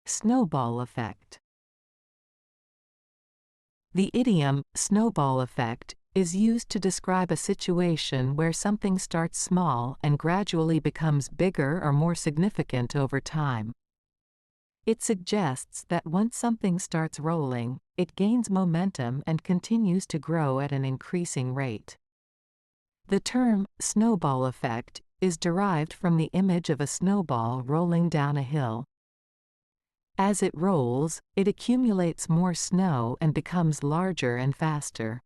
Snowball effect. The idiom, snowball effect, is used to describe a situation where something starts small and gradually becomes bigger or more significant over time. It suggests that once something starts rolling, it gains momentum and continues to grow at an increasing rate. The term, snowball effect, is derived from the image of a snowball rolling down a hill. As it rolls, it accumulates more snow and becomes larger and faster.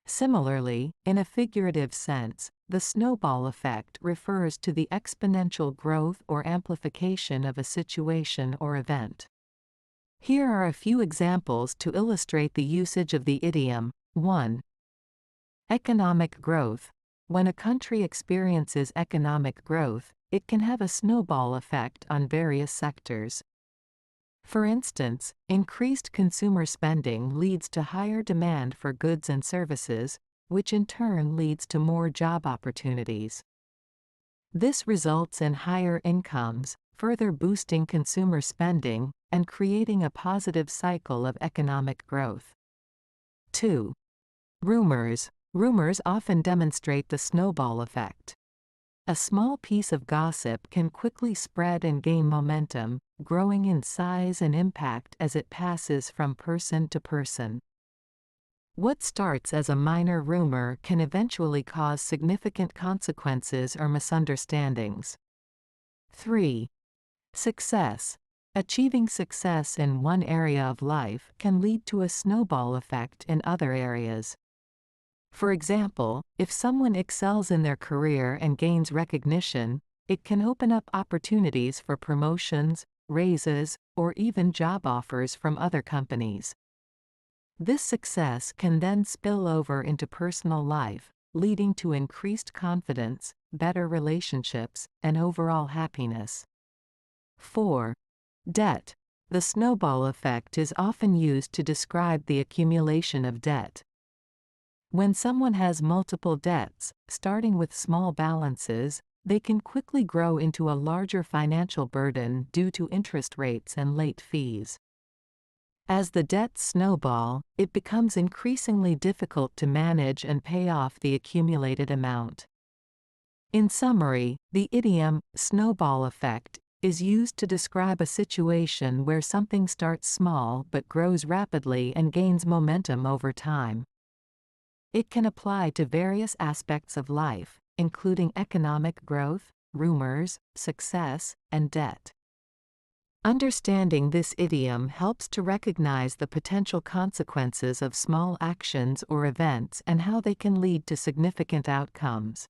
Similarly, in a figurative sense, the snowball effect refers to the exponential growth or amplification of a situation or event. Here are a few examples to illustrate the usage of the idiom. 1. Economic growth. When a country experiences economic growth, it can have a snowball effect on various sectors. For instance, increased consumer spending leads to higher demand for goods and services, which in turn leads to more job opportunities. This results in higher incomes, further boosting consumer spending, and creating a positive cycle of economic growth. 2. Rumors. Rumors often demonstrate the snowball effect. A small piece of gossip can quickly spread and gain momentum, growing in size and impact as it passes from person to person. What starts as a minor rumor can eventually cause significant consequences or misunderstandings. 3. Success. Achieving success in one area of life can lead to a snowball effect in other areas. For example, if someone excels in their career and gains recognition, it can open up opportunities for promotions, raises, or even job offers from other companies. This success can then spill over into personal life, leading to increased confidence, better relationships, and overall happiness. 4. Debt. The snowball effect is often used to describe the accumulation of debt. When someone has multiple debts, starting with small balances, they can quickly grow into a larger financial burden due to interest rates and late fees. As the debts snowball, it becomes increasingly difficult to manage and pay off the accumulated amount. In summary, the idiom, snowball effect, is used to describe a situation where something starts small but grows rapidly and gains momentum over time. It can apply to various aspects of life, including economic growth, rumors, success, and debt. Understanding this idiom helps to recognize the potential consequences of small actions or events and how they can lead to significant outcomes.